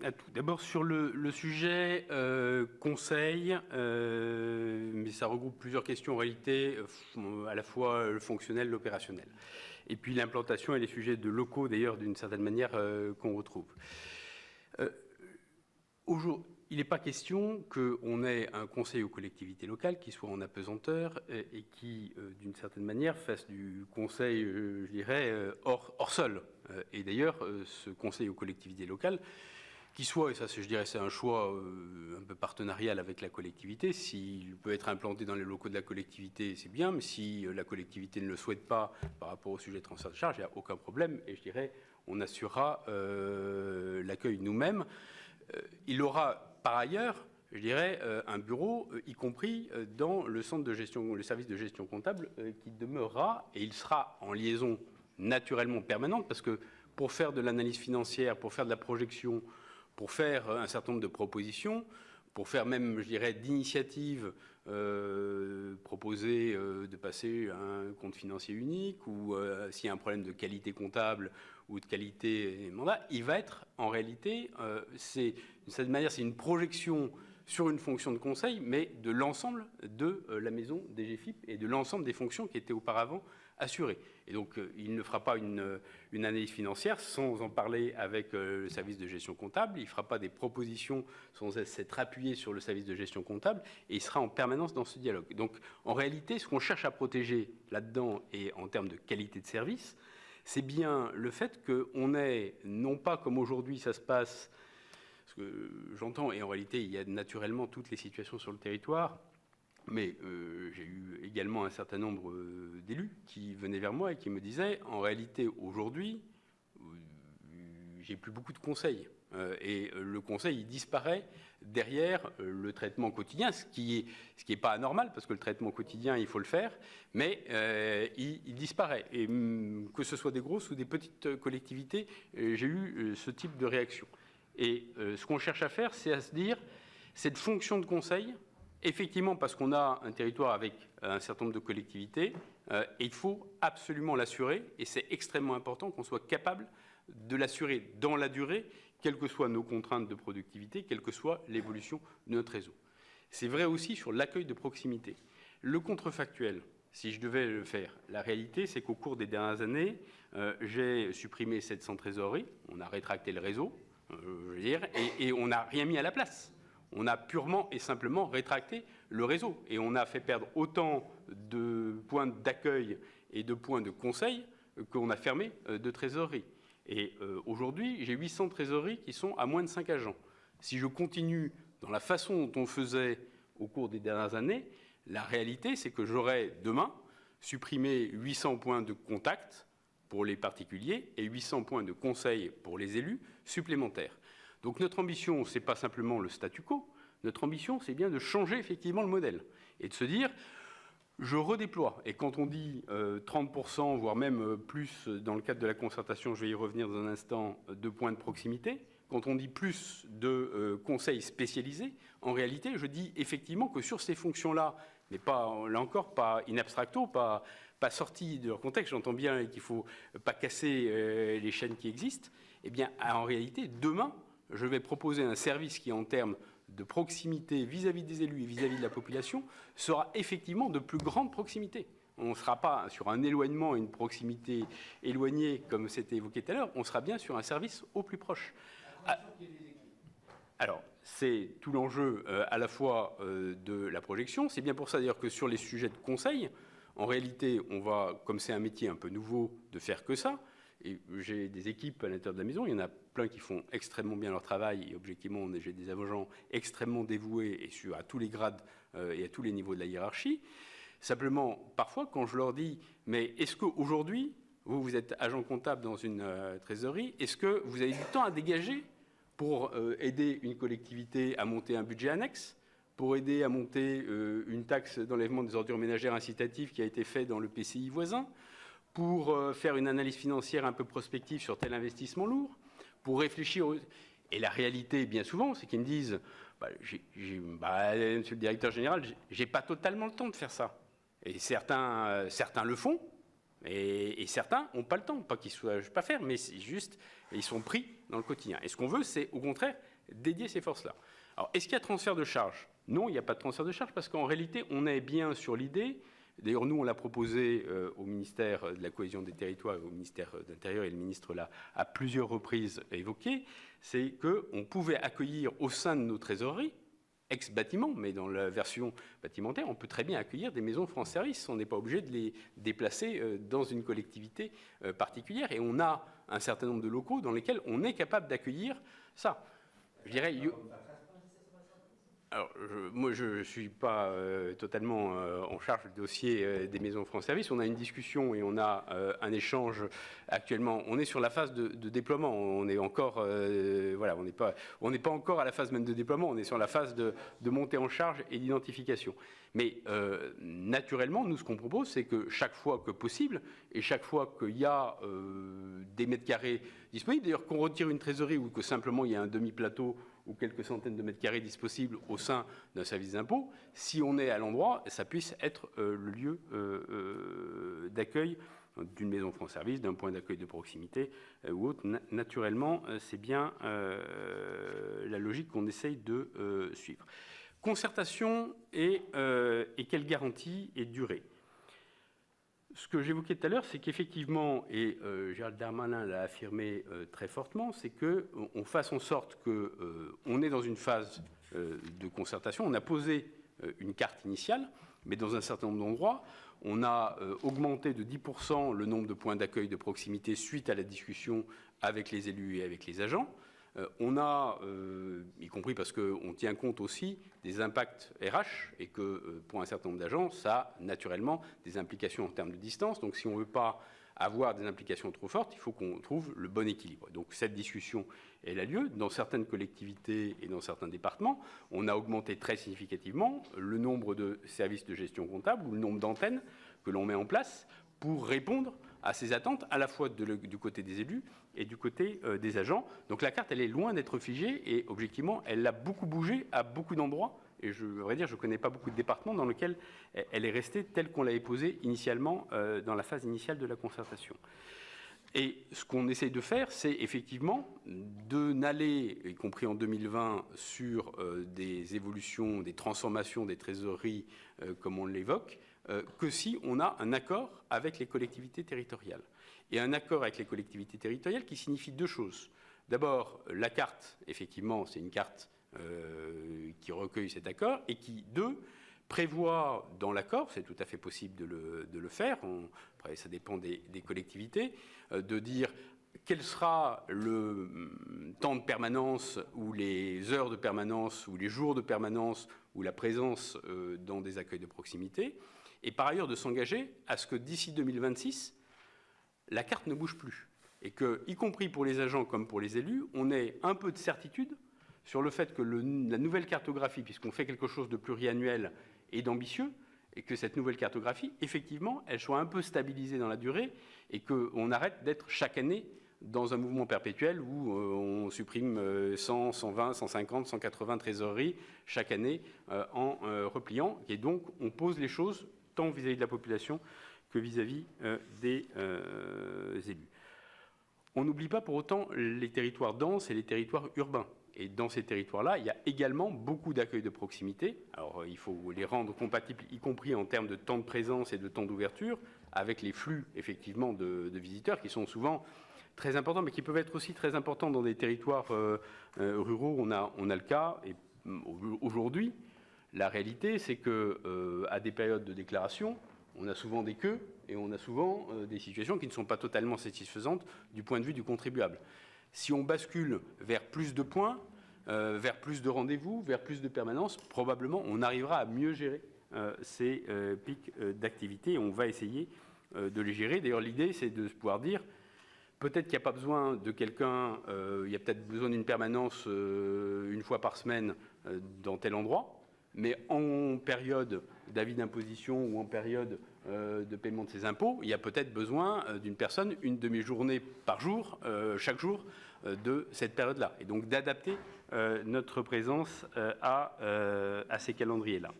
à tout. D'abord sur le sujet conseil, mais ça regroupe plusieurs questions en réalité, à la fois le fonctionnel, l'opérationnel. Et puis l'implantation et les sujets de locaux d'ailleurs d'une certaine manière qu'on retrouve. Aujourd'hui, il n'est pas question qu'on ait un conseil aux collectivités locales qui soit en apesanteur et qui, d'une certaine manière, fasse du conseil, je dirais, hors sol. Et d'ailleurs, ce conseil aux collectivités locales, qui soit, et ça je dirais c'est un choix un peu partenarial avec la collectivité, s'il peut être implanté dans les locaux de la collectivité, c'est bien, mais si la collectivité ne le souhaite pas par rapport au sujet de transfert de charge, il n'y a aucun problème, et je dirais, on assurera l'accueil nous-mêmes. Il aura par ailleurs, je dirais, un bureau, y compris dans le centre de gestion, le service de gestion comptable, qui demeurera, et il sera en liaison naturellement permanente, parce que pour faire de l'analyse financière, pour faire de la projection, pour faire un certain nombre de propositions, pour faire même, je dirais, d'initiatives, proposer de passer à un compte financier unique, ou s'il y a un problème de qualité comptable ou de qualité mandat, il va être en réalité, d'une certaine manière, c'est une projection sur une fonction de conseil, mais de l'ensemble de la maison DGFiP et de l'ensemble des fonctions qui étaient auparavant assurées. Et donc, il ne fera pas une analyse financière sans en parler avec le service de gestion comptable, il ne fera pas des propositions sans s'être appuyé sur le service de gestion comptable, et il sera en permanence dans ce dialogue. Donc, en réalité, ce qu'on cherche à protéger là-dedans, et en termes de qualité de service, c'est bien le fait qu'on ait, non pas comme aujourd'hui ça se passe, parce que j'entends, et en réalité il y a naturellement toutes les situations sur le territoire, mais j'ai eu également un certain nombre d'élus qui venaient vers moi et qui me disaient, en réalité aujourd'hui, j'ai plus beaucoup de conseils. Et le conseil, il disparaît derrière le traitement quotidien, ce qui est pas anormal, parce que le traitement quotidien, il faut le faire, mais il disparaît. Et que ce soit des grosses ou des petites collectivités, j'ai eu ce type de réaction. Et ce qu'on cherche à faire, c'est à se dire, cette fonction de conseil, effectivement, parce qu'on a un territoire avec un certain nombre de collectivités, et il faut absolument l'assurer, et c'est extrêmement important qu'on soit capable de l'assurer dans la durée, quelles que soient nos contraintes de productivité, quelle que soit l'évolution de notre réseau. C'est vrai aussi sur l'accueil de proximité. Le contrefactuel, si je devais le faire, la réalité, c'est qu'au cours des dernières années, j'ai supprimé 700 trésoreries, on a rétracté le réseau, je veux dire, et on n'a rien mis à la place. On a purement et simplement rétracté le réseau, et on a fait perdre autant de points d'accueil et de points de conseil qu'on a fermé de trésoreries. Et aujourd'hui, j'ai 800 trésoreries qui sont à moins de 5 agents. Si je continue dans la façon dont on faisait au cours des dernières années, la réalité, c'est que j'aurai demain supprimé 800 points de contact pour les particuliers et 800 points de conseil pour les élus supplémentaires. Donc notre ambition, ce n'est pas simplement le statu quo. Notre ambition, c'est bien de changer effectivement le modèle et de se dire... Je redéploie, et quand on dit 30%, voire même plus, dans le cadre de la concertation, je vais y revenir dans un instant, de points de proximité, quand on dit plus de conseils spécialisés, en réalité, je dis effectivement que sur ces fonctions-là, mais pas, là encore, pas in abstracto, pas sorti de leur contexte, j'entends bien qu'il ne faut pas casser les chaînes qui existent, eh bien, en réalité, demain, je vais proposer un service qui, en termes de proximité vis-à-vis des élus et vis-à-vis de la population, sera effectivement de plus grande proximité. On ne sera pas sur un éloignement et une proximité éloignée, comme c'était évoqué tout à l'heure, on sera bien sur un service au plus proche. Alors, c'est tout l'enjeu à la fois de la projection. C'est bien pour ça d'ailleurs que sur les sujets de conseil, en réalité, on va, comme c'est un métier un peu nouveau, de faire que ça. Et j'ai des équipes à l'intérieur de la maison, il y en a plein qui font extrêmement bien leur travail, et objectivement, j'ai des agents extrêmement dévoués et à tous les grades et à tous les niveaux de la hiérarchie. Simplement, parfois, quand je leur dis, mais est-ce qu'aujourd'hui, vous êtes agent comptable dans une trésorerie, est-ce que vous avez du temps à dégager pour aider une collectivité à monter un budget annexe, pour aider à monter une taxe d'enlèvement des ordures ménagères incitative qui a été faite dans le PCI voisin, pour faire une analyse financière un peu prospective sur tel investissement lourd, pour réfléchir... Et la réalité, bien souvent, c'est qu'ils me disent monsieur le directeur général, j'ai pas totalement le temps de faire ça. Et certains le font, Et certains n'ont pas le temps, pas qu'ils ne soient pas faire, mais c'est juste, ils sont pris dans le quotidien. Et ce qu'on veut, c'est au contraire dédier ces forces-là. Alors, est-ce qu'il y a transfert de charge? Non, il n'y a pas de transfert de charge, parce qu'en réalité, on est bien sur l'idée. D'ailleurs, nous, on l'a proposé au ministère de la Cohésion des Territoires, au ministère de l'Intérieur, et le ministre l'a à plusieurs reprises évoqué, c'est qu'on pouvait accueillir au sein de nos trésoreries, ex-bâtiment, mais dans la version bâtimentaire, on peut très bien accueillir des maisons France Service. On n'est pas obligé de les déplacer dans une collectivité particulière. Et on a un certain nombre de locaux dans lesquels on est capable d'accueillir ça. Je dirais... Alors, moi, je ne suis pas totalement en charge du dossier des maisons France Service. On a une discussion et on a un échange actuellement. On est sur la phase de déploiement. On est encore, voilà, on n'est pas encore à la phase même de déploiement. On est sur la phase de montée en charge et d'identification. Mais naturellement, nous, ce qu'on propose, c'est que chaque fois que possible et chaque fois qu'il y a des mètres carrés disponibles, d'ailleurs qu'on retire une trésorerie ou que simplement il y a un demi-plateau ou quelques centaines de mètres carrés disponibles au sein d'un service d'impôt, si on est à l'endroit, ça puisse être le lieu d'accueil d'une maison France Service, d'un point d'accueil de proximité ou autre. Naturellement, c'est bien la logique qu'on essaye de suivre. Concertation et quelle garantie et durée? Ce que j'évoquais tout à l'heure, c'est qu'effectivement, et Gérald Darmanin l'a affirmé très fortement, c'est qu'on fasse en sorte qu'on est dans une phase de concertation. On a posé une carte initiale, mais dans un certain nombre d'endroits, on a augmenté de 10% le nombre de points d'accueil de proximité suite à la discussion avec les élus et avec les agents. On a, y compris parce qu'on tient compte aussi des impacts RH et que pour un certain nombre d'agents, ça a naturellement des implications en termes de distance. Donc si on ne veut pas avoir des implications trop fortes, il faut qu'on trouve le bon équilibre. Donc cette discussion, elle a lieu. Dans certaines collectivités et dans certains départements, on a augmenté très significativement le nombre de services de gestion comptable ou le nombre d'antennes que l'on met en place pour répondre à ces attentes, à la fois du côté des élus et du côté des agents. Donc la carte, elle est loin d'être figée et objectivement, elle a beaucoup bougé à beaucoup d'endroits. Et je voudrais dire, je ne connais pas beaucoup de départements dans lesquels elle est restée telle qu'on l'avait posée initialement dans la phase initiale de la concertation. Et ce qu'on essaye de faire, c'est effectivement de n'aller, y compris en 2020, sur des évolutions, des transformations des trésoreries, comme on l'évoque, que si on a un accord avec les collectivités territoriales. Et un accord avec les collectivités territoriales qui signifie deux choses. D'abord, la carte, effectivement, c'est une carte qui recueille cet accord et qui, deux, prévoit dans l'accord, c'est tout à fait possible de le faire, après ça dépend des collectivités, de dire quel sera le temps de permanence ou les heures de permanence ou les jours de permanence ou la présence dans des accueils de proximité, et par ailleurs de s'engager à ce que d'ici 2026, la carte ne bouge plus. Et que, y compris pour les agents comme pour les élus, on ait un peu de certitude sur le fait que la nouvelle cartographie, puisqu'on fait quelque chose de pluriannuel et d'ambitieux, et que cette nouvelle cartographie, effectivement, elle soit un peu stabilisée dans la durée et qu'on arrête d'être chaque année dans un mouvement perpétuel où on supprime 100, 120, 150, 180 trésoreries chaque année en repliant. Et donc, on pose les choses tant vis-à-vis de la population que vis-à-vis des élus. On n'oublie pas pour autant les territoires denses et les territoires urbains. Et dans ces territoires-là, il y a également beaucoup d'accueils de proximité. Alors, il faut les rendre compatibles, y compris en termes de temps de présence et de temps d'ouverture, avec les flux, effectivement, de visiteurs qui sont souvent très importants, mais qui peuvent être aussi très importants dans des territoires ruraux. On a le cas, et aujourd'hui, la réalité, c'est qu'à des périodes de déclaration, on a souvent des queues et on a souvent des situations qui ne sont pas totalement satisfaisantes du point de vue du contribuable. Si on bascule vers plus de points, vers plus de rendez-vous, vers plus de permanence, probablement on arrivera à mieux gérer ces pics d'activité et on va essayer de les gérer. D'ailleurs, l'idée, c'est de pouvoir dire peut-être qu'il n'y a pas besoin de quelqu'un, il y a peut-être besoin d'une permanence une fois par semaine dans tel endroit, mais en période d'avis d'imposition ou en période de paiement de ses impôts, il y a peut-être besoin d'une personne, une demi-journée par jour, chaque jour, de cette période-là. Et donc d'adapter notre présence à ces calendriers-là.